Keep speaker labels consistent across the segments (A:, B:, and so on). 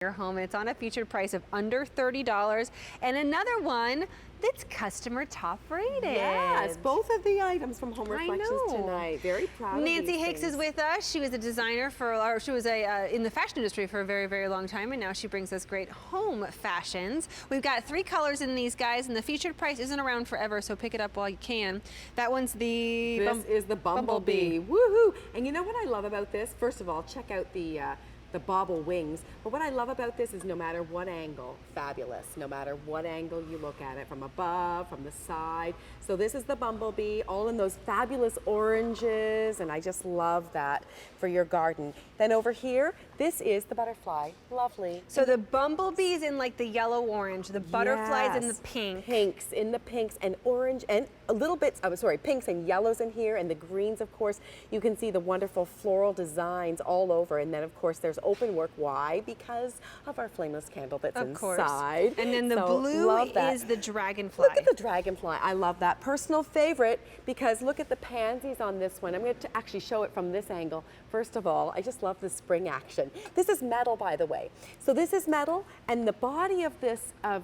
A: your home, and it's on a featured price of under $30, and another one that's customer top rated.
B: Yes, both of the items from Home Reflections tonight. Very proud of
A: Nancy
B: these
A: Hicks
B: things.
A: is with us. She was a designer for, or she was in the fashion industry for a very, very long time, and now she brings us great home fashions. We've got 3 colors in these guys, and the featured price isn't around forever, so pick it up while you can. That one's the...
B: This is the Bumblebee. Woohoo! And you know what I love about this? First of all, check out the bobble wings. But what I love about this is no matter what angle, fabulous. No matter what angle you look at it, from above, from the side. So this is the Bumblebee, all in those fabulous oranges, and I just love that for your garden. Then over here, this is the butterfly. Lovely.
A: So the Bumblebee's in like the yellow orange, the butterflies in the
B: Yes.
A: pink.
B: Pinks in the pinks and orange and a little bit, pinks and yellows in here and the greens, of course. You can see the wonderful floral designs all over. And then, of course, there's open work. Why? Because of our flameless candle that's inside.
A: And then the blue is the dragonfly.
B: Look at the dragonfly. I love that. Personal favorite, because look at the pansies on this one. I'm going to actually show it from this angle. First of all, I just love the spring action. This is metal, by the way. So this is metal, and the body of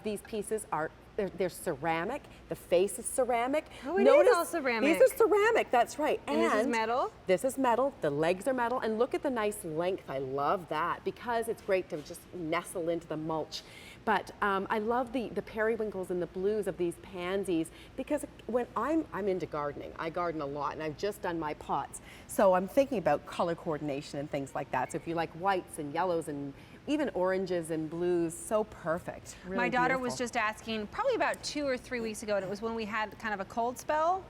B: these pieces are they're ceramic. The face is ceramic.
A: Oh, it is all ceramic.
B: These are ceramic, that's right.
A: And this is metal?
B: This is metal. The legs are metal. And look at the nice length. I love that because it's great to just nestle into the mulch. But I love the periwinkles and the blues of these pansies because when I'm into gardening, I garden a lot and I've just done my pots. So I'm thinking about color coordination and things like that. So if you like whites and yellows and even oranges and blues, so perfect. Really
A: My daughter
B: beautiful.
A: was just asking probably about 2 or 3 weeks ago, and it was when we had kind of a cold spell.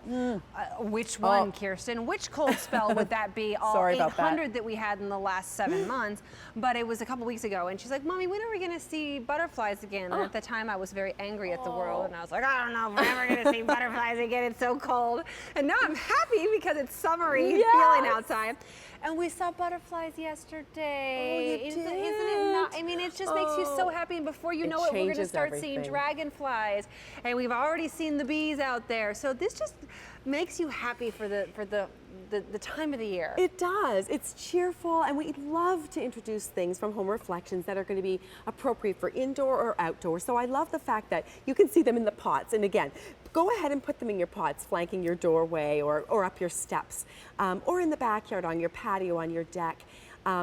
A: Which one, Kirsten? Which cold spell would that be? All
B: Sorry about
A: 800 that we had in the last 7 months. But it was a couple weeks ago, and she's like, Mommy, when are we going to see butterflies again? And at the time, I was very angry at the world, and I was like, I don't know if we're ever going to see butterflies again. It's so cold. And now I'm happy because it's summery feeling outside. And we saw butterflies yesterday.
B: Oh, you
A: Isn't
B: did?
A: it not? I mean, it just makes you so happy. And before you know it, we're going to start seeing dragonflies, and we've already seen the bees out there. So this just makes you happy for the time of the year.
B: It does. It's cheerful, and we love to introduce things from Home Reflections that are going to be appropriate for indoor or outdoor. So I love the fact that you can see them in the pots. And again, go ahead and put them in your pots, flanking your doorway or up your steps, or in the backyard, on your patio, on your deck.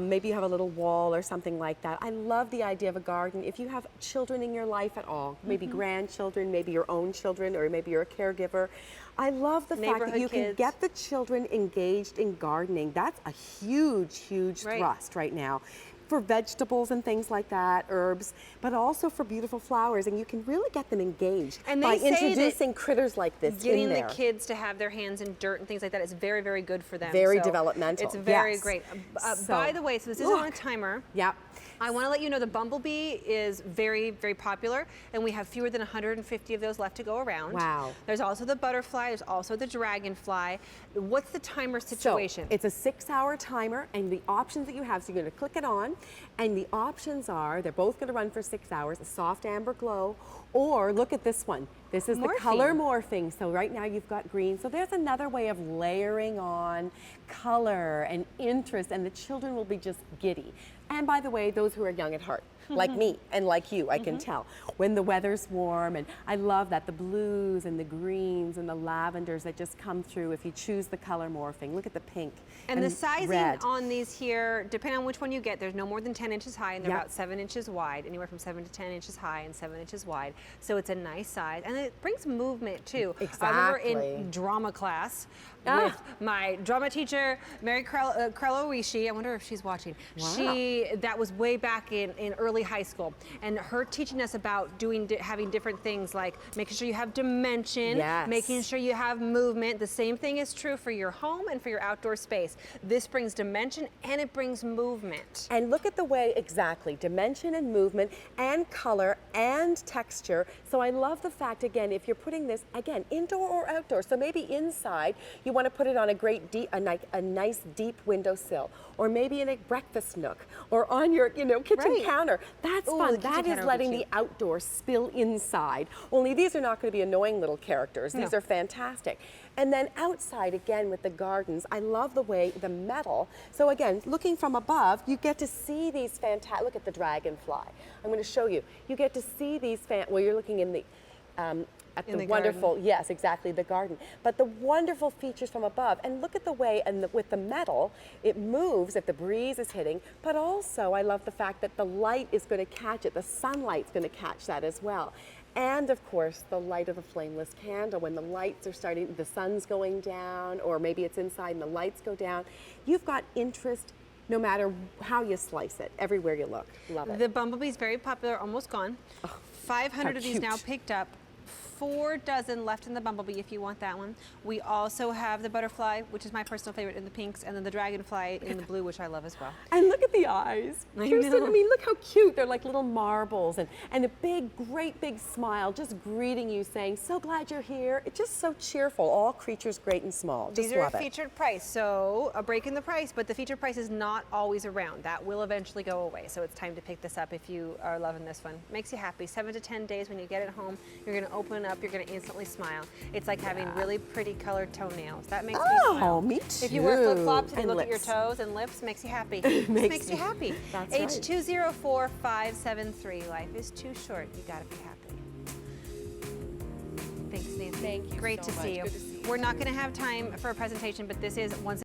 B: Maybe you have a little wall or something like that. I love the idea of a garden. If you have children in your life at all, maybe grandchildren, maybe your own children, or maybe you're a caregiver, I love the fact that you can get the children engaged in gardening. That's a huge, huge thrust right now. For vegetables and things like that, herbs, but also for beautiful flowers, and you can really get them engaged by introducing critters like this in there.
A: Getting the kids to have their hands in dirt and things like that is very, very good for them.
B: Very developmental.
A: It's very great. By the way, so this is on a timer.
B: Yep.
A: I want to let you know the Bumblebee is very, very popular, and we have fewer than 150 of those left to go around.
B: Wow.
A: There's also the butterfly, there's also the dragonfly. What's the timer situation?
B: So it's a 6-hour timer, and the options that you have, so you're going to click it on, and the options are, they're both going to run for 6 hours, a soft amber glow, or look at this one. This is the color morphing. So right now you've got green. So there's another way of layering on color and interest, and the children will be just giddy. And by the way, those who are young at heart, like me and like you, I can tell. When the weather's warm, and I love that, the blues and the greens and the lavenders that just come through if you choose the color morphing. Look at the pink
A: and the sizing
B: red
A: on these here, depending on which one you get, there's no more than 10 inches high, and they're about 7 inches wide, anywhere from 7 to 10 inches high and 7 inches wide. So it's a nice size, and it brings movement too.
B: Exactly.
A: I remember in drama class with my drama teacher, Mary Crello Rishi. I wonder if she's watching.
B: Wow.
A: That was way back in early high school, and her teaching us about having different things like making sure you have dimension, making sure you have movement. The same thing is true for your home and for your outdoor space. This brings dimension and it brings movement.
B: And look at the way, dimension and movement and color and texture. So I love the fact, again, if you're putting this, again, indoor or outdoor, so maybe inside, you want to put it on a nice deep windowsill, or maybe in a breakfast nook, or on your kitchen counter. That's
A: Ooh,
B: fun.
A: the kitchen
B: That
A: counter
B: is
A: would be
B: letting
A: cute.
B: the outdoor spill inside. Only these are not going to be annoying little characters. These
A: No.
B: are fantastic. And then outside, again, with the gardens, I love the way the metal, so again, looking from above, you get to see these fantastic, look at the dragonfly. I'm going to show you. You get to see these, well, you're looking in the, at
A: In
B: the
A: the
B: wonderful,
A: garden.
B: yes, exactly, the garden. But the wonderful features from above, and look at the way, and with the metal, it moves if the breeze is hitting, but also I love the fact that the light is going to catch it, the sunlight's going to catch that as well. And of course, the light of the flameless candle, when the lights are starting, the sun's going down, or maybe it's inside and the lights go down, you've got interest no matter how you slice it, everywhere you look. Love it.
A: The bumblebee's very popular, almost gone. 500
B: how
A: of these now
B: cute.
A: picked up. 4 dozen left in the bumblebee if you want that one. We also have the butterfly, which is my personal favorite, in the pinks, and then the dragonfly in the blue, which I love as well.
B: And look at the eyes.
A: I
B: Kerstin,
A: know.
B: I mean, look how cute. They're like little marbles, and a big, great big smile just greeting you, saying, so glad you're here. It's just so cheerful. All creatures great and small. Just
A: These are a
B: love it.
A: featured price, so a break in the price, but the featured price is not always around. That will eventually go away, so it's time to pick this up if you are loving this one. Makes you happy. 7 to 10 days when you get it home, you're going to open it up, you're going to instantly smile. It's like having really pretty colored toenails. That makes me smile.
B: Oh, me too.
A: If you wear flip-flops and you look at your
B: lips.
A: toes and lips, makes you happy.
B: Makes
A: makes you
B: me-
A: happy.
B: That's right.
A: H204573. Life is too short. You got to be happy. Thanks, Nancy.
B: Thank you
A: Great
B: so
A: to
B: much.
A: see you.
B: Good to see you.
A: We're not going to have time for a presentation, but this is once